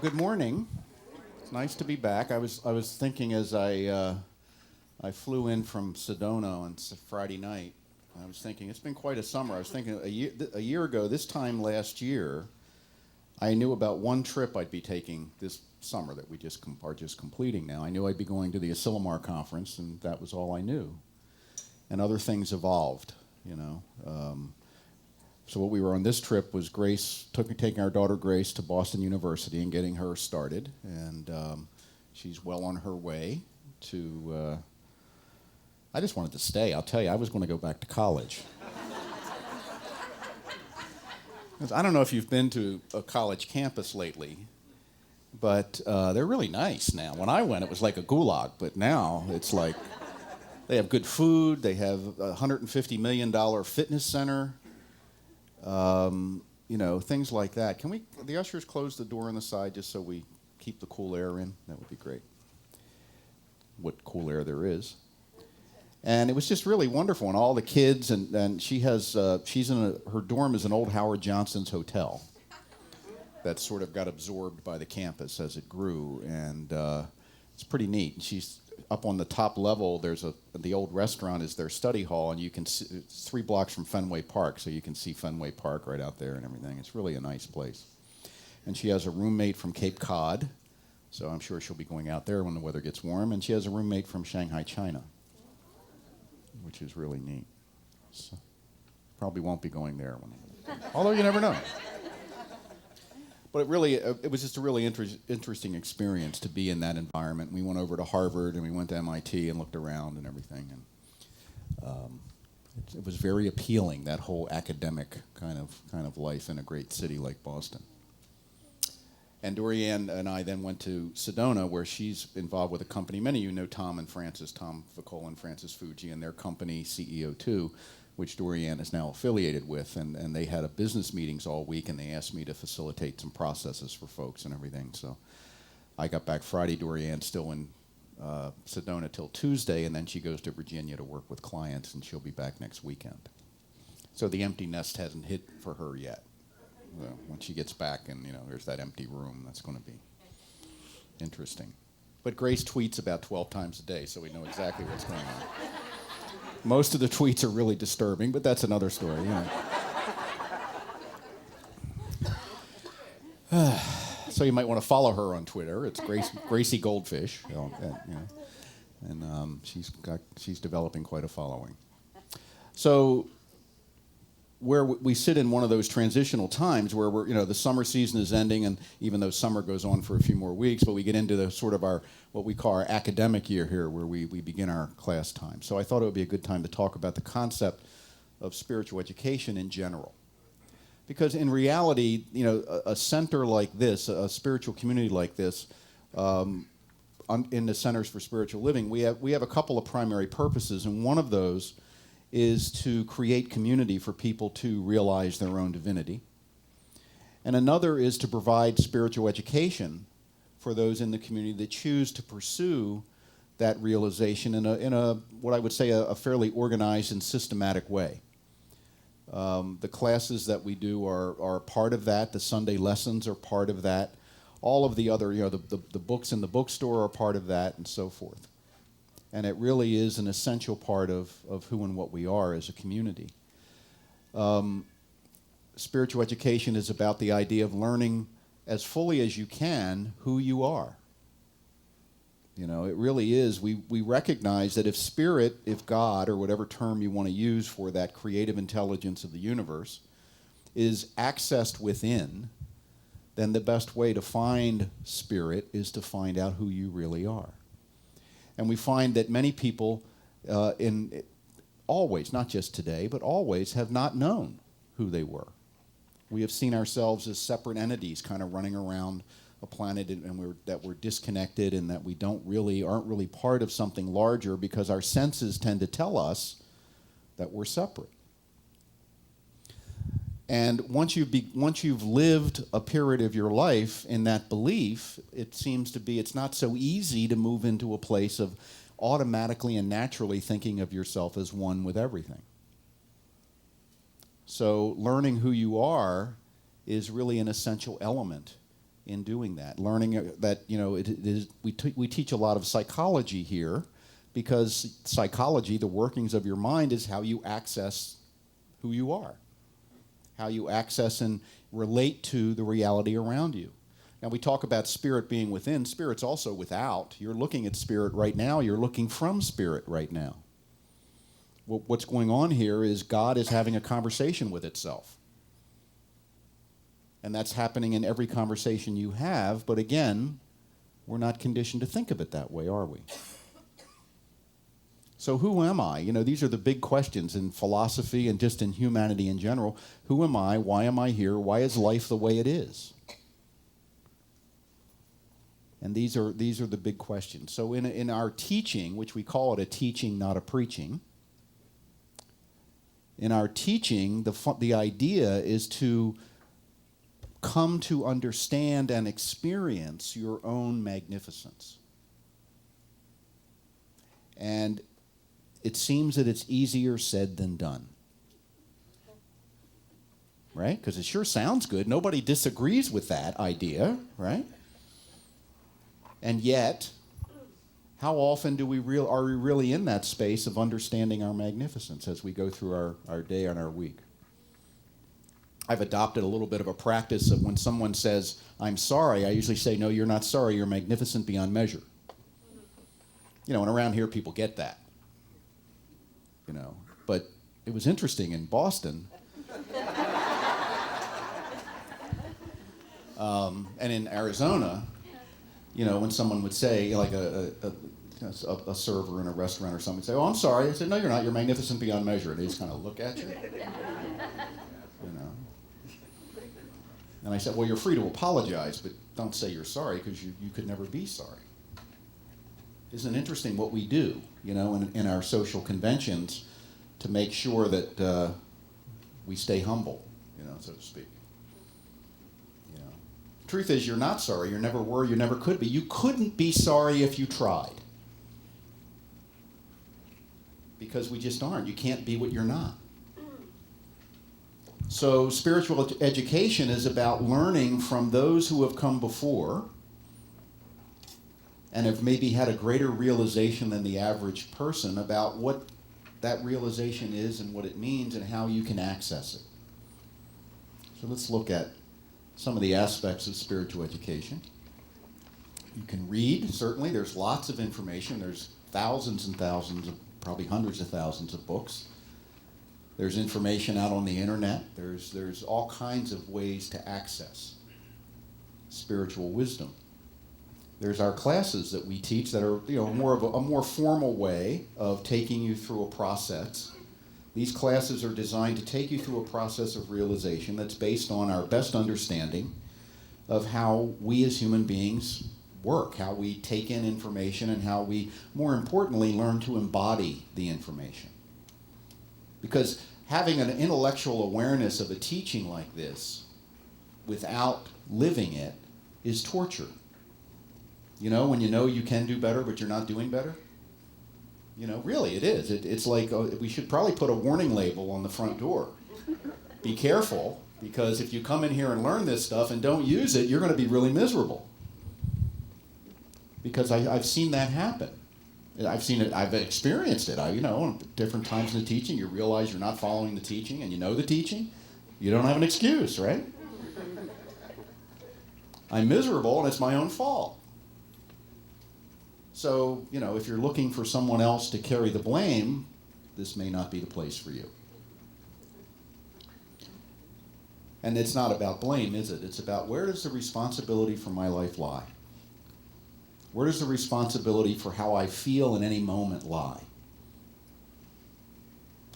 good morning. It's nice to be back. I was thinking as I flew in from Sedona on Friday night. I was thinking it's been quite a summer. I was thinking a year ago, this time last year, I knew about one trip I'd be taking this summer that we are just completing now. I knew I'd be going to the Asilomar conference, and that was all I knew. And other things evolved, you know. So what we were on this trip was taking our daughter Grace to Boston University and getting her started, and she's well on her way to. I just wanted to stay. I'll tell you, I was going to go back to college. I don't know if you've been to a college campus lately, but they're really nice now. When I went, it was like a gulag, but now it's like they have good food. They have a $150 million fitness center. You know, things like that. Can the ushers close the door on the side just so we keep the cool air in? That would be great. What cool air there is. And it was just really wonderful. And all the kids, and her dorm is an old Howard Johnson's hotel that sort of got absorbed by the campus as it grew. And it's pretty neat. And she's up on the top level. The old restaurant is their study hall, and you can see, it's 3 blocks from Fenway Park, so you can see Fenway Park right out there and everything. It's really a nice place. And she has a roommate from Cape Cod, so I'm sure she'll be going out there when the weather gets warm. And she has a roommate from Shanghai, China, which is really neat. So probably won't be going there, although you never know. But it was just a really interesting experience to be in that environment. We went over to Harvard and we went to MIT and looked around and everything, and it was very appealing, that whole academic kind of life in a great city like Boston. And Dorianne and I then went to Sedona, where she's involved with a company. Many of you know Tom Vicola and Francis Fuji, and their company, CEO2, which Dorianne is now affiliated with. And they had a business meetings all week, and they asked me to facilitate some processes for folks and everything. So I got back Friday. Dorianne's still in Sedona till Tuesday, and then she goes to Virginia to work with clients, and she'll be back next weekend. So the empty nest hasn't hit for her yet. When she gets back and, there's that empty room, that's going to be interesting. But Grace tweets about 12 times a day, so we know exactly what's going on. Most of the tweets are really disturbing, but that's another story. So you might want to follow her on Twitter. It's Gracie Goldfish, and she's developing quite a following. So where we sit in one of those transitional times where the summer season is ending, and even though summer goes on for a few more weeks, but we get into the sort of what we call our academic year here, where we begin our class time. So I thought it would be a good time to talk about the concept of spiritual education in general. Because in reality, a center like this, a spiritual community like this, in the Centers for Spiritual Living, we have a couple of primary purposes, and one of those is to create community for people to realize their own divinity. And another is to provide spiritual education for those in the community that choose to pursue that realization in a what I would say a fairly organized and systematic way. The classes that we do are part of that. The Sunday lessons are part of that. All of the other, the books in the bookstore are part of that, and so forth. And it really is an essential part of who and what we are as a community. Spiritual education is about the idea of learning as fully as you can who you are. It really is. We recognize that if God, or whatever term you want to use for that creative intelligence of the universe, is accessed within, then the best way to find spirit is to find out who you really are. And we find that many people always, not just today, but always have not known who they were. We have seen ourselves as separate entities kind of running around a planet, and that we're disconnected, and that we aren't really part of something larger, because our senses tend to tell us that we're separate. And once you've lived a period of your life in that belief, it seems to be it's not so easy to move into a place of automatically and naturally thinking of yourself as one with everything. So learning who you are is really an essential element in doing that. Learning that, we teach a lot of psychology here, because psychology, the workings of your mind, is how you access who you are, how you access and relate to the reality around you. Now, we talk about spirit being within. Spirit's also without. You're looking at spirit right now. You're looking from spirit right now. What's going on here is God is having a conversation with itself. And that's happening in every conversation you have. But again, we're not conditioned to think of it that way, are we? So who am I? These are the big questions in philosophy and just in humanity in general. Who am I? Why am I here? Why is life the way it is? And these are the big questions. So in our teaching, which we call it a teaching, not a preaching, in our teaching, the idea is to come to understand and experience your own magnificence. And it seems that it's easier said than done. Right? Because it sure sounds good. Nobody disagrees with that idea, right? And yet, how often are we really in that space of understanding our magnificence as we go through our day and our week? I've adopted a little bit of a practice of when someone says, "I'm sorry," I usually say, "No, you're not sorry. You're magnificent beyond measure." And around here people get that. But it was interesting in Boston and in Arizona, when someone would say, like a server in a restaurant or something would say, "Oh, I'm sorry." I said, "No, you're not. You're magnificent beyond measure." And they just kind of look at you. And I said, "Well, you're free to apologize, but don't say you're sorry, because you could never be sorry." Isn't it interesting what we do, in our social conventions to make sure that we stay humble, so to speak. Truth is, you're not sorry. You never were. You never could be. You couldn't be sorry if you tried, because we just aren't. You can't be what you're not. So spiritual education is about learning from those who have come before and have maybe had a greater realization than the average person about what that realization is and what it means and how you can access it. So let's look at some of the aspects of spiritual education. You can read, certainly. There's lots of information. There's thousands and thousands, probably hundreds of thousands of books. There's information out on the internet. There's all kinds of ways to access spiritual wisdom. There's our classes that we teach that are, more of a more formal way of taking you through a process. These classes are designed to take you through a process of realization that's based on our best understanding of how we as human beings work, how we take in information, and how we, more importantly, learn to embody the information. Because having an intellectual awareness of a teaching like this without living it is torture. When you can do better, but you're not doing better. Really it is. It's like we should probably put a warning label on the front door. Be careful, because if you come in here and learn this stuff and don't use it, you're going to be really miserable. Because I've seen that happen. I've seen it, I've experienced it. Different times in the teaching, you realize you're not following the teaching, and you know the teaching. You don't have an excuse, right? I'm miserable, and it's my own fault. So, if you're looking for someone else to carry the blame, this may not be the place for you. And it's not about blame, is it? It's about, where does the responsibility for my life lie? Where does the responsibility for how I feel in any moment lie?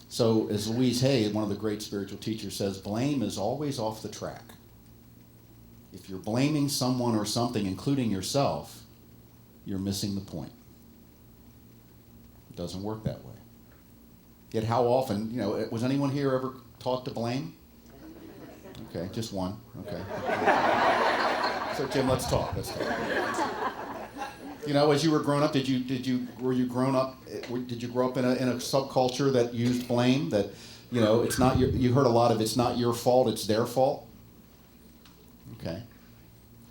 So, as Louise Hay, one of the great spiritual teachers, says, blame is always off the track. If you're blaming someone or something, including yourself, you're missing the point. It doesn't work that way. Yet how often, was anyone here ever taught to blame? Okay, just one. Okay. So Jim, let's talk. As you were growing up, did you grow up in a subculture that used blame? That, it's not you heard a lot of, it's not your fault, it's their fault? Okay.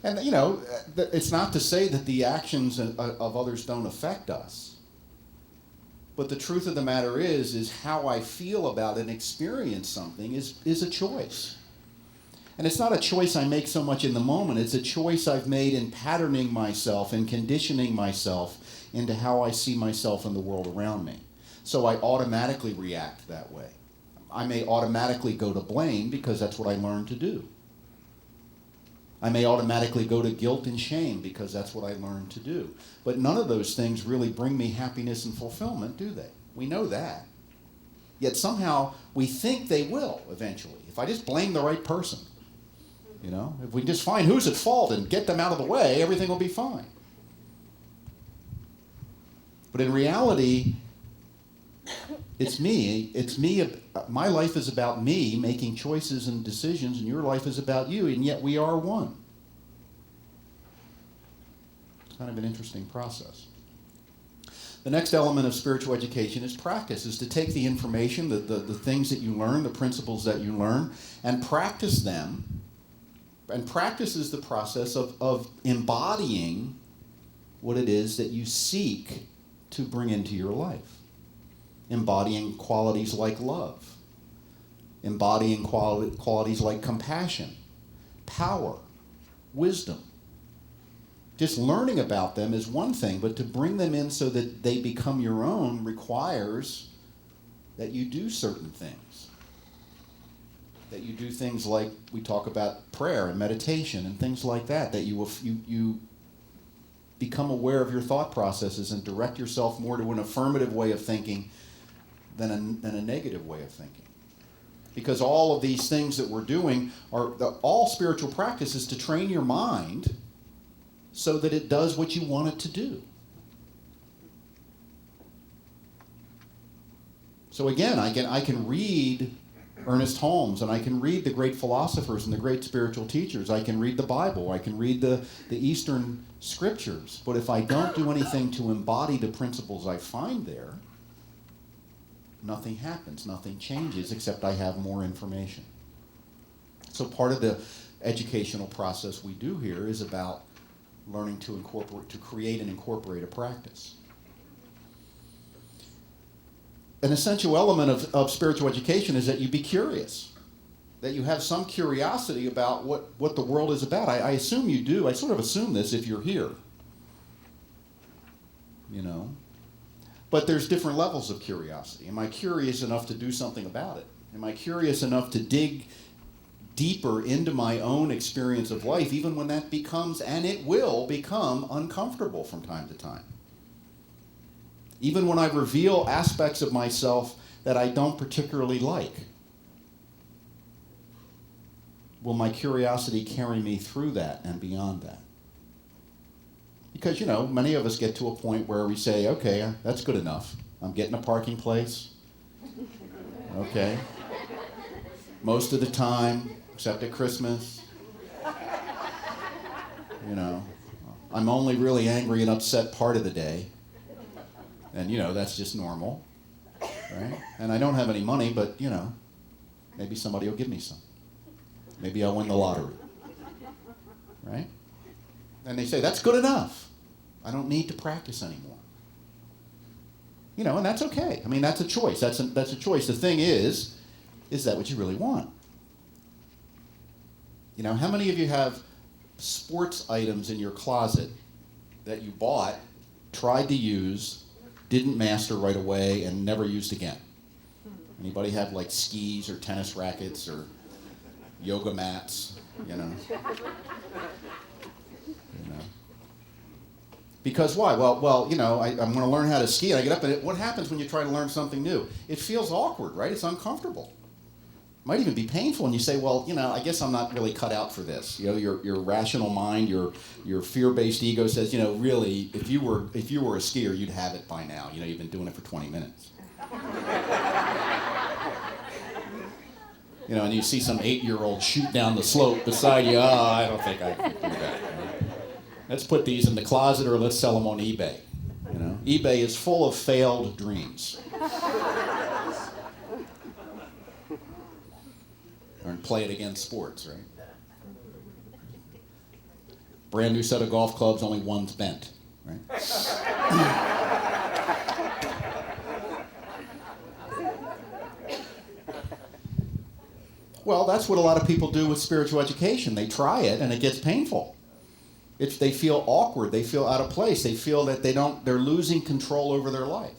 And, you know, it's not to say that the actions of others don't affect us. But the truth of the matter is how I feel about and experience something is a choice. And it's not a choice I make so much in the moment. It's a choice I've made in patterning myself and conditioning myself into how I see myself and the world around me. So I automatically react that way. I may automatically go to blame because that's what I learned to do. I may automatically go to guilt and shame because that's what I learned to do. But none of those things really bring me happiness and fulfillment, do they? We know that. Yet somehow we think they will eventually. If I just blame the right person, you know, if we just find who's at fault and get them out of the way, everything will be fine. But in reality, it's me. It's me. My life is about me making choices and decisions, and your life is about you, and yet we are one. It's kind of an interesting process. The next element of spiritual education is practice, is to take the information, the things that you learn, the principles that you learn, and practice them. And practice is the process of embodying what it is that you seek to bring into your life. Embodying qualities like love, embodying qualities like compassion, power, wisdom. Just learning about them is one thing, but to bring them in so that they become your own requires that you do certain things. That you do things like we talk about prayer and meditation and things like that, that you become aware of your thought processes and direct yourself more to an affirmative way of thinking than a negative way of thinking. Because all of these things that we're doing all spiritual practice is to train your mind so that it does what you want it to do. So again, I can read Ernest Holmes, and I can read the great philosophers and the great spiritual teachers. I can read the Bible. I can read the Eastern scriptures. But if I don't do anything to embody the principles I find there, nothing happens, nothing changes, except I have more information. So part of the educational process we do here is about learning to create and incorporate a practice. An essential element of spiritual education is that you be curious, that you have some curiosity about what the world is about. I assume you do. I sort of assume this if you're here, you know. But there's different levels of curiosity. Am I curious enough to do something about it? Am I curious enough to dig deeper into my own experience of life, even when that becomes, and it will become, uncomfortable from time to time? Even when I reveal aspects of myself that I don't particularly like, will my curiosity carry me through that and beyond that? Because, you know, many of us get to a point where we say, okay, that's good enough. I'm getting a parking place. Okay. Most of the time, except at Christmas. You know, I'm only really angry and upset part of the day. And, you know, that's just normal. Right? And I don't have any money, but, you know, maybe somebody will give me some. Maybe I'll win the lottery. Right? And they say, that's good enough. I don't need to practice anymore. You know, and that's okay. I mean, that's a choice. That's a choice. The thing is that what you really want? You know, how many of you have sports items in your closet that you bought, tried to use, didn't master right away, and never used again? Anybody have like skis or tennis rackets or yoga mats, you know? Because why? Well, you know, I'm going to learn how to ski. I get up, and what happens when you try to learn something new? It feels awkward, right? It's uncomfortable. It might even be painful, and you say, well, you know, I guess I'm not really cut out for this. You know, your rational mind, your fear-based ego says, you know, really, if you were a skier, you'd have it by now. You know, you've been doing it for 20 minutes. You know, and you see some 8-year-old shoot down the slope beside you. Oh, I don't think I can do that. Let's put these in the closet, or let's sell them on eBay. You know, eBay is full of failed dreams. Or play it against sports, right? Brand new set of golf clubs, only one's bent, right? Well, that's what a lot of people do with spiritual education. They try it and it gets painful. They feel awkward, they feel out of place, they feel that they're losing control over their life.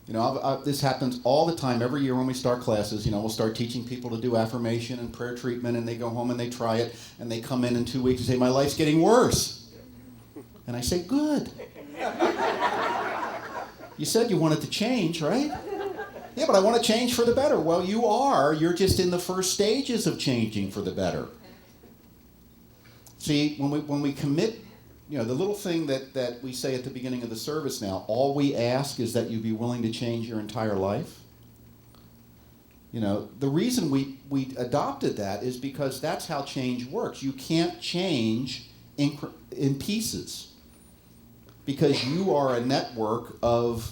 You know, this happens all the time. Every year when we start classes, you know, we'll start teaching people to do affirmation and prayer treatment, and they go home and they try it, and they come in 2 weeks and say, my life's getting worse. And I say, good. You said you wanted to change, right? Yeah, but I want to change for the better. Well, you are. You're just in the first stages of changing for the better. See, when we commit, you know, the little thing that we say at the beginning of the service now, all we ask is that you be willing to change your entire life. You know, the reason we adopted that is because that's how change works. You can't change in pieces because you are a network of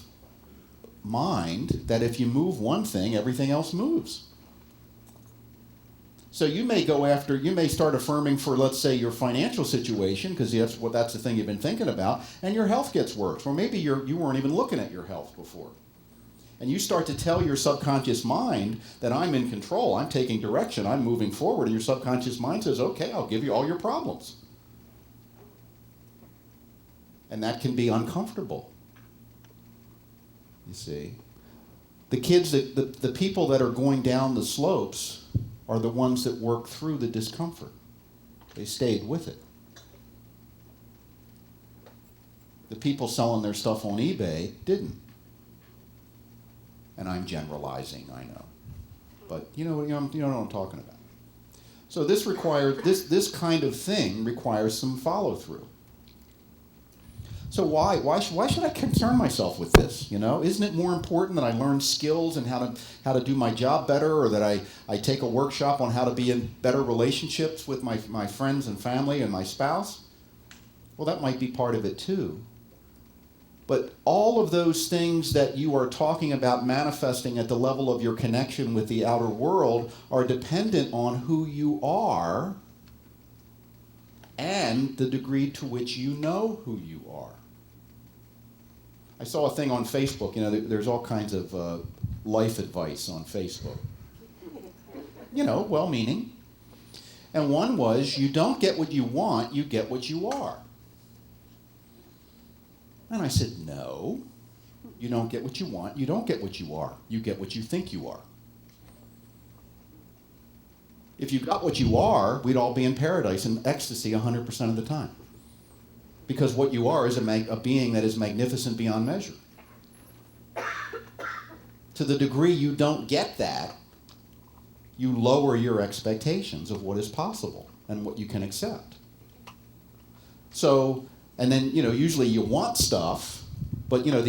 mind that if you move one thing, everything else moves. So you may start affirming for, let's say, your financial situation, because that's the thing you've been thinking about, and your health gets worse. Or maybe you weren't even looking at your health before. And you start to tell your subconscious mind that I'm in control, I'm taking direction, I'm moving forward, and your subconscious mind says, okay, I'll give you all your problems. And that can be uncomfortable. You see? The people that are going down the slopes are the ones that work through the discomfort. They stayed with it. The people selling their stuff on eBay didn't. And I'm generalizing, I know. But you know what I'm talking about. So this kind of thing requires some follow through. So why should I concern myself with this? You know, isn't it more important that I learn skills and how to do my job better, or that I take a workshop on how to be in better relationships with my friends and family and my spouse? Well, that might be part of it too. But all of those things that you are talking about manifesting at the level of your connection with the outer world are dependent on who you are and the degree to which you know who you are. I saw a thing on Facebook, you know, there's all kinds of life advice on Facebook. You know, well-meaning. And one was, you don't get what you want, you get what you are. And I said, no, you don't get what you want, you don't get what you are. You get what you think you are. If you got what you are, we'd all be in paradise and ecstasy 100% of the time. Because what you are is a being that is magnificent beyond measure. To the degree you don't get that, you lower your expectations of what is possible and what you can accept. So, and then, you know, usually you want stuff, but, you know,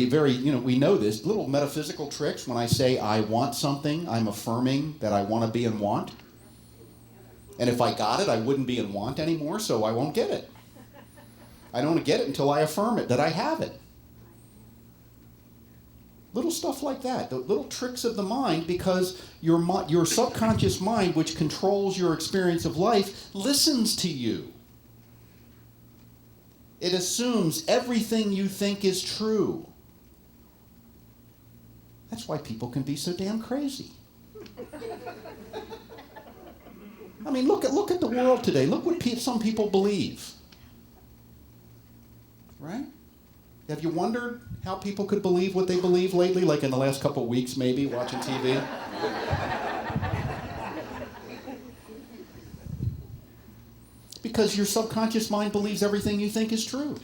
we know this, little metaphysical tricks. When I say I want something, I'm affirming that I want to be in want. And if I got it, I wouldn't be in want anymore, so I won't get it. I don't get it until I affirm it, that I have it. Little stuff like that, the little tricks of the mind, because your subconscious mind, which controls your experience of life, listens to you. It assumes everything you think is true. That's why people can be so damn crazy. I mean, look at the world today. Look what some people believe. Right? Have you wondered how people could believe what they believe lately, like in the last couple of weeks maybe, watching TV? Because your subconscious mind believes everything you think is true.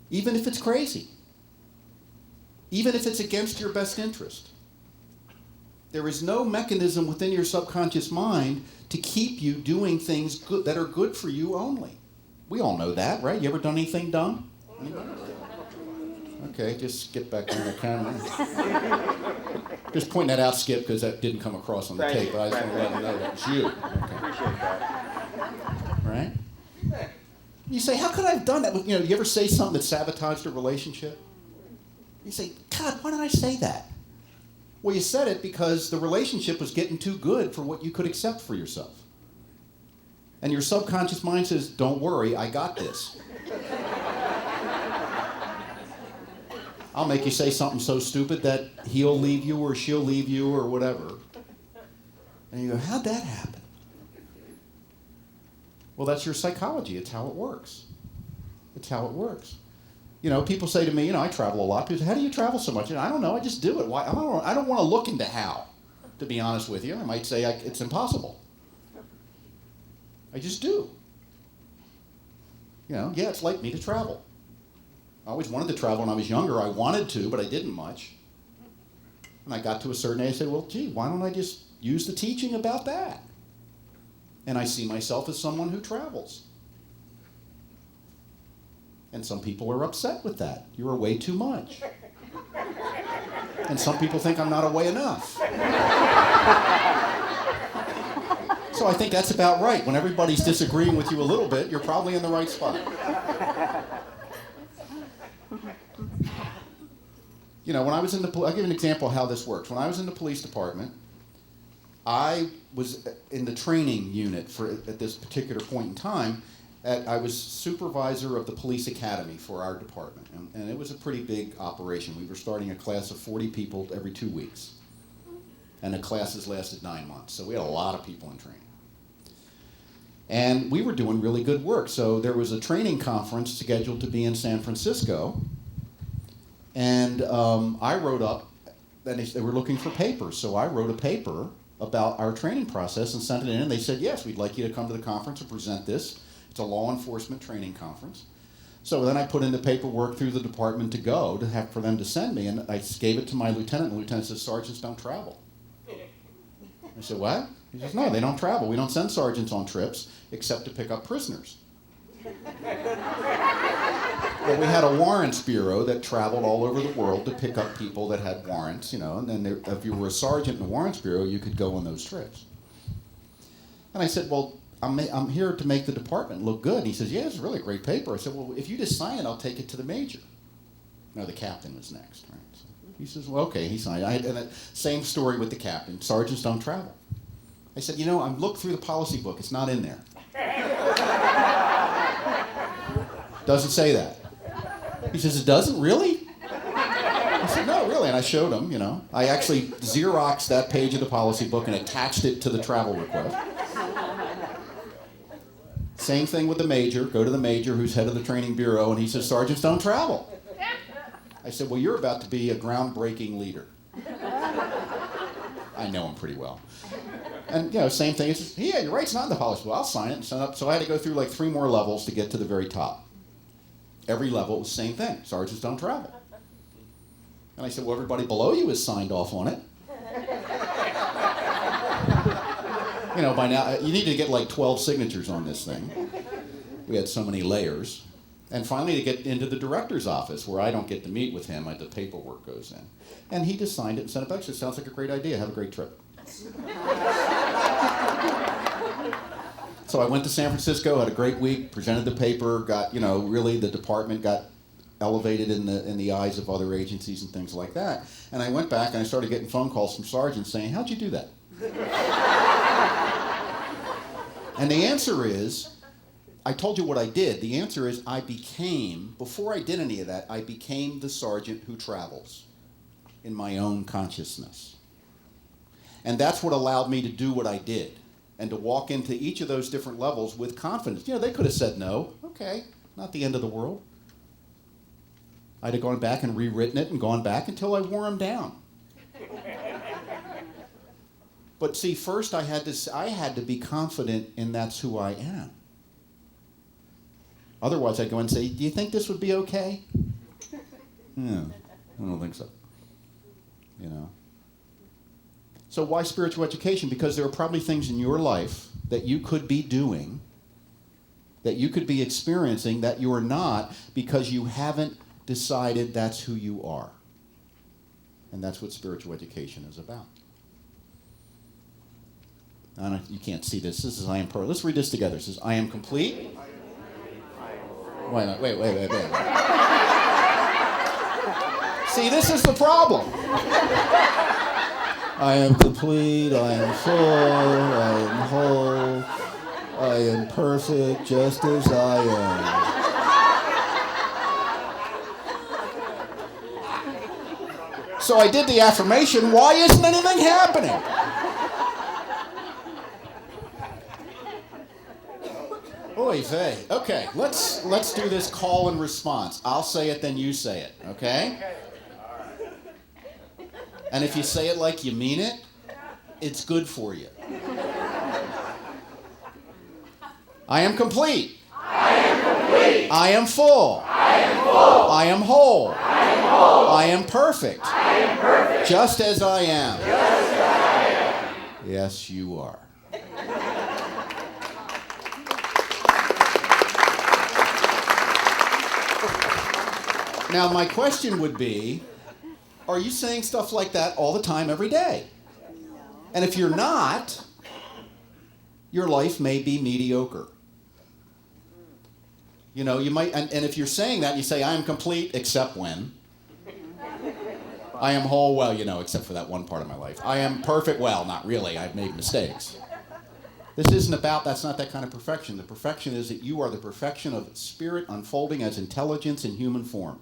Even if it's crazy. Even if it's against your best interest. There is no mechanism within your subconscious mind to keep you doing things that are good for you only. We all know that, right? You ever done anything dumb? Anybody? Okay, just skip back on the camera. Just point that out, Skip, because that didn't come across on the tape. But I just want to let you know that was you. Okay. Appreciate that. Right? You say, how could I have done that? You know, you ever say something that sabotaged a relationship? You say, God, why did I say that? Well, you said it because the relationship was getting too good for what you could accept for yourself. And your subconscious mind says, don't worry, I got this. I'll make you say something so stupid that he'll leave you or she'll leave you or whatever. And you go, how'd that happen? Well, that's your psychology. It's how it works. It's how it works. You know, people say to me, you know, I travel a lot. People say, how do you travel so much? And I don't know. I just do it. Why? I don't want to look into how, to be honest with you. I might say it's impossible. I just do. You know, yeah, it's like me to travel. I always wanted to travel when I was younger. I wanted to, but I didn't much. And I got to a certain age, I said, well, gee, why don't I just use the teaching about that? And I see myself as someone who travels. And some people are upset with that. You're away too much. And some people think I'm not away enough. So I think that's about right. When everybody's disagreeing with you a little bit, you're probably in the right spot. You know, when I was in I'll give you an example of how this works. When I was in the police department, I was in the training unit at this particular point in time. I was supervisor of the police academy for our department, and it was a pretty big operation. We were starting a class of 40 people every 2 weeks, and the classes lasted 9 months, so we had a lot of people in training. And we were doing really good work, so there was a training conference scheduled to be in San Francisco, and I wrote up, and they were looking for papers, so I wrote a paper about our training process and sent it in, and they said, yes, we'd like you to come to the conference and present this. It's a law enforcement training conference. So then I put in the paperwork through the department to go for them to send me, and I gave it to my lieutenant, and the lieutenant says, sergeants don't travel. I said, what? He says, no, they don't travel. We don't send sergeants on trips except to pick up prisoners. Well, we had a warrants bureau that traveled all over the world to pick up people that had warrants, you know, and then if you were a sergeant in the warrants bureau, you could go on those trips. And I said, well, I'm here to make the department look good. And he says, yeah, it's a really great paper. I said, well, if you just sign it, I'll take it to the major. No, the captain was next, right? So he says, well, okay, he signed it. And same story with the captain. Sergeants don't travel. I said, you know, I looked through the policy book. It's not in there. Doesn't say that. He says, it doesn't? Really? I said, no, really. And I showed him, you know. I actually Xeroxed that page of the policy book and attached it to the travel request. Same thing with the major. Go to the major, who's head of the training bureau, and he says, sergeants don't travel. I said, well, you're about to be a groundbreaking leader. I know him pretty well. And, you know, same thing. He says, yeah, you're right, it's not in the policy. Well, I'll sign it and send it up. So I had to go through like 3 more levels to get to the very top. Every level was the same thing. Sergeants don't travel. And I said, well, everybody below you has signed off on it. You know, by now, you need to get like 12 signatures on this thing. We had so many layers. And finally, to get into the director's office, where I don't get to meet with him, the paperwork goes in. And he just signed it and sent it back. He said, sounds like a great idea. Have a great trip. So I went to San Francisco, had a great week, presented the paper, got, you know, really the department got elevated in the eyes of other agencies and things like that. And I went back and I started getting phone calls from sergeants saying, how'd you do that? And the answer is, I told you what I did. The answer is before I did any of that, I became the sergeant who travels in my own consciousness. And that's what allowed me to do what I did and to walk into each of those different levels with confidence. You know, they could have said no. Okay, not the end of the world. I'd have gone back and rewritten it and gone back until I wore them down. But see, first I had to be confident in that's who I am. Otherwise, I'd go and say, do you think this would be okay? Yeah, I don't think so. You know. So why spiritual education? Because there are probably things in your life that you could be doing, that you could be experiencing, that you are not, because you haven't decided that's who you are. And that's what spiritual education is about. You can't see this. This is I am perfect. Let's read this together. It says, I am complete. Wait. See, this is the problem. I am complete, I am full, I am whole, I am perfect just as I am. So I did the affirmation, why isn't anything happening? Oy vey. Okay, let's do this call and response. I'll say it, then you say it, okay? And if you say it like you mean it, it's good for you. I am complete. I am complete. I am full. I am full. I am whole. I am whole. I am perfect. I am perfect. Just as I am. Just as I am. Yes, you are. Now, my question would be, are you saying stuff like that all the time, every day? And if you're not, your life may be mediocre. You know, you might, and if you're saying that, you say, I am complete, except when. I am whole, well, you know, except for that one part of my life. I am perfect, well, not really, I've made mistakes. This isn't about, that's not that kind of perfection. The perfection is that you are the perfection of spirit unfolding as intelligence in human form.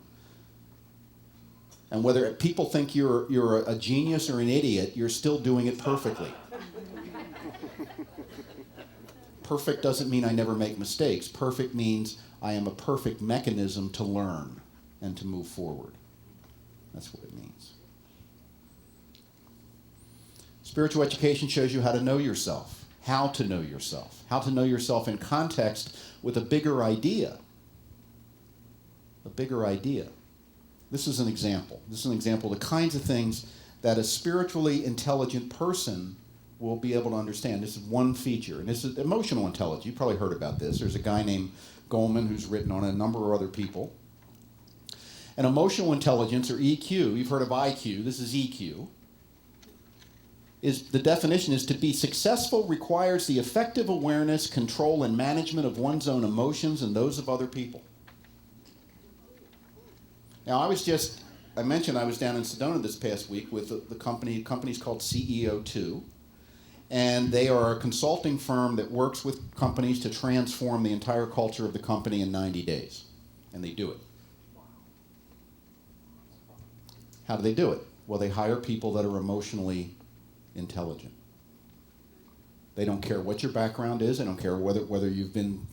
And whether people think you're a genius or an idiot, you're still doing it perfectly. Perfect doesn't mean I never make mistakes. Perfect means I am a perfect mechanism to learn and to move forward. That's what it means. Spiritual education shows you how to know yourself, how to know yourself in context with a bigger idea. A bigger idea. This is an example. This is an example of the kinds of things that a spiritually intelligent person will be able to understand. This is one feature, and this is emotional intelligence. You've probably heard about this. There's a guy named Goleman who's written on it, a number of other people. And emotional intelligence, or EQ, you've heard of IQ, this is EQ, the definition is to be successful requires the effective awareness, control, and management of one's own emotions and those of other people. Now, I mentioned I was down in Sedona this past week with the company's called CEO2, and they are a consulting firm that works with companies to transform the entire culture of the company in 90 days, and they do it. How do they do it? Well, they hire people that are emotionally intelligent. They don't care what your background is. They don't care whether you've been,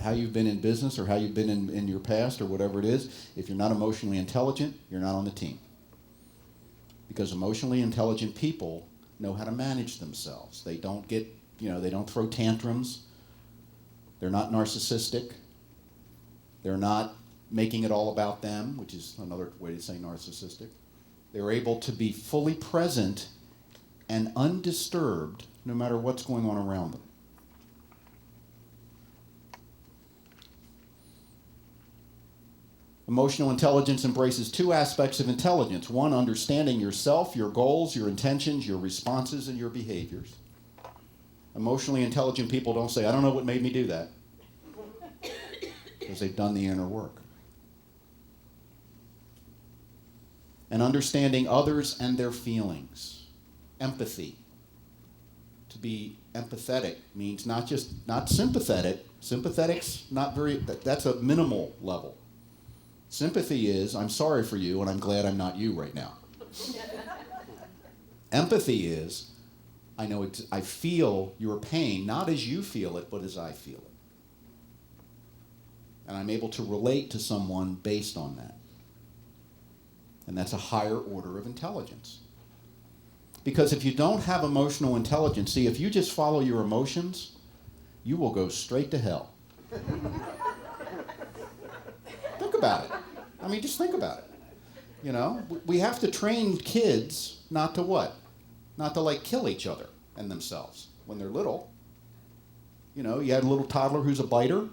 how you've been in business or how you've been in your past or whatever it is. If you're not emotionally intelligent, you're not on the team. Because emotionally intelligent people know how to manage themselves. They don't they don't throw tantrums. They're not narcissistic. They're not making it all about them, which is another way to say narcissistic. They're able to be fully present and undisturbed no matter what's going on around them. Emotional intelligence embraces two aspects of intelligence. One, understanding yourself, your goals, your intentions, your responses, and your behaviors. Emotionally intelligent people don't say, I don't know what made me do that, because they've done the inner work. And understanding others and their feelings. Empathy. To be empathetic means not sympathetic. Sympathetic's not that's a minimal level. Sympathy is, I'm sorry for you and I'm glad I'm not you right now. Empathy is, I feel your pain, not as you feel it, but as I feel it. And I'm able to relate to someone based on that. And that's a higher order of intelligence. Because if you don't have emotional intelligence, see, if you just follow your emotions, you will go straight to hell. Think about it. I mean, just think about it. You know, we have to train kids not to what? Not to kill each other and themselves when they're little. You know, you had a little toddler who's a biter.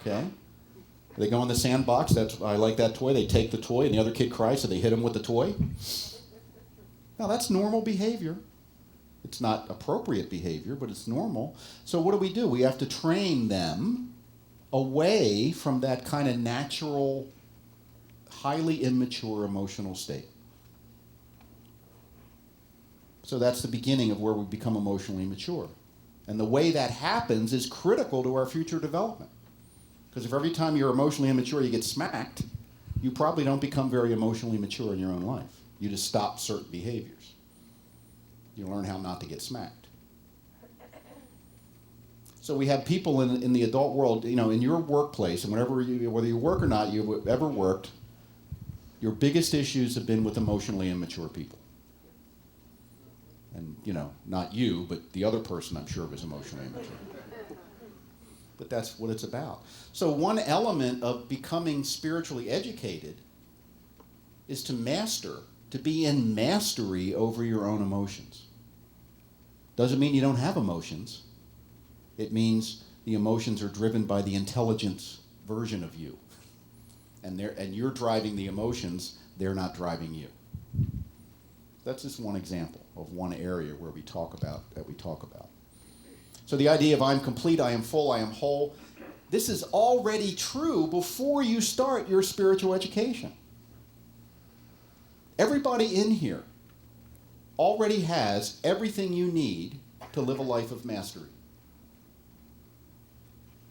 Okay. They go in the sandbox. I like that toy. They take the toy and the other kid cries, so they hit him with the toy. Now, that's normal behavior. It's not appropriate behavior, but it's normal. So what do? We have to train them away from that kind of natural, highly immature emotional state. So that's the beginning of where we become emotionally mature. And the way that happens is critical to our future development. Because if every time you're emotionally immature you get smacked, you probably don't become very emotionally mature in your own life. You just stop certain behaviors. You learn how not to get smacked. So we have people in the adult world, in your workplace, and whether you work or not, you've ever worked, your biggest issues have been with emotionally immature people. And, not you, but the other person I'm sure was emotionally immature. But that's what it's about. So one element of becoming spiritually educated is to be in mastery over your own emotions. Doesn't mean you don't have emotions. It means the emotions are driven by the intelligence version of you. And you're driving the emotions, they're not driving you. That's just one example of one area where we talk about. So the idea of I'm complete, I am full, I am whole, this is already true before you start your spiritual education. Everybody in here already has everything you need to live a life of mastery.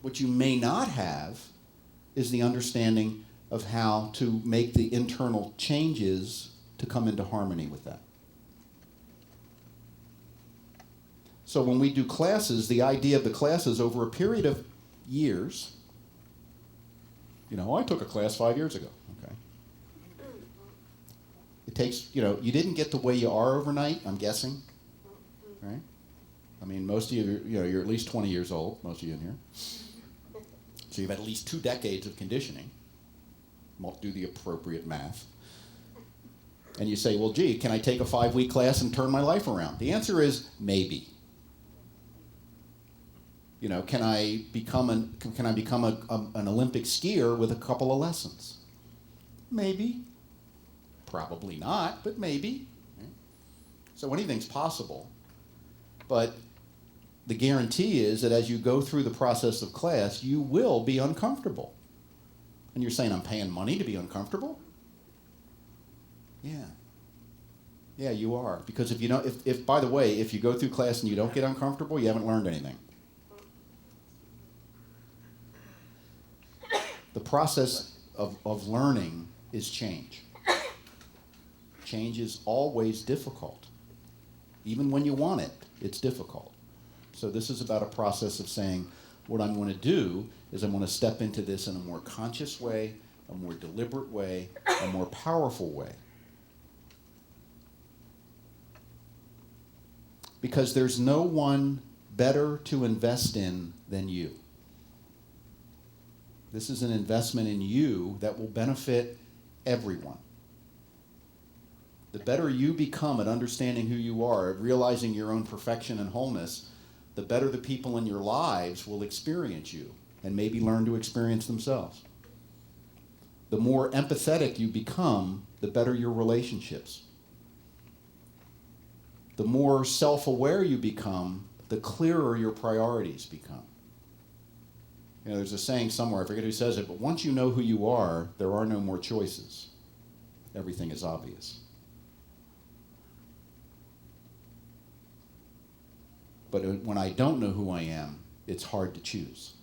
What you may not have is the understanding of how to make the internal changes to come into harmony with that. So when we do classes, the idea of the classes over a period of years, I took a class 5 years ago, okay? It takes, you didn't get the way you are overnight, I'm guessing, right? I mean, most of you, you're at least 20 years old, most of you in here. So you've had at least 2 decades of conditioning. Do the appropriate math. And you say, well, gee, can I take a 5-week class and turn my life around? The answer is maybe. Can I become an Olympic skier with a couple of lessons? Maybe. Probably not, but maybe. So anything's possible. But the guarantee is that as you go through the process of class, you will be uncomfortable. And you're saying, I'm paying money to be uncomfortable? Yeah. Yeah, you are. Because if by the way, if you go through class and you don't get uncomfortable, you haven't learned anything. The process of learning is change. Change is always difficult. Even when you want it, it's difficult. So this is about a process of saying, what I'm going to do is I'm going to step into this in a more conscious way, a more deliberate way, a more powerful way. Because there's no one better to invest in than you. This is an investment in you that will benefit everyone. The better you become at understanding who you are, at realizing your own perfection and wholeness, the better the people in your lives will experience you and maybe learn to experience themselves. The more empathetic you become, the better your relationships. The more self-aware you become, the clearer your priorities become. There's a saying somewhere, I forget who says it, but once you know who you are, there are no more choices. Everything is obvious. But when I don't know who I am, it's hard to choose.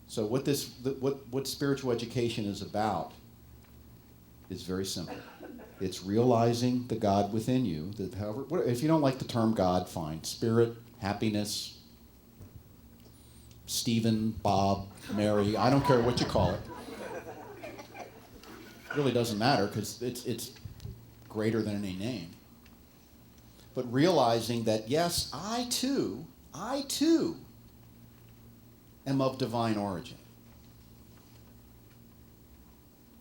So what spiritual education is about is very simple. It's realizing the God within you. If you don't like the term God, fine. Spirit, happiness, Stephen, Bob, Mary, I don't care what you call it. It really doesn't matter because it's greater than any name. But realizing that, yes, I too am of divine origin.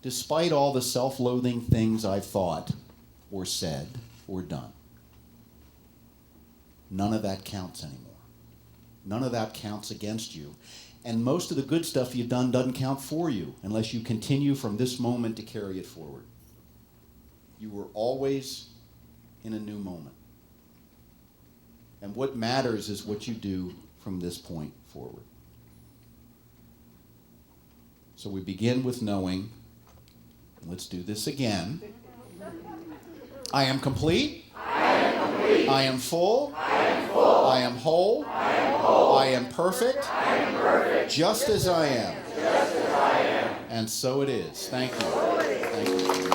Despite all the self-loathing things I've thought or said or done. None of that counts anymore. None of that counts against you. And most of the good stuff you've done doesn't count for you unless you continue from this moment to carry it forward. You were always in a new moment. And what matters is what you do from this point forward. So we begin with knowing. Let's do this again. I am complete. I am complete. I am full. I am full. I am whole. I am whole. I am perfect. I am perfect. Just as I am. Just as I am. And so it is. Thank you. Thank you.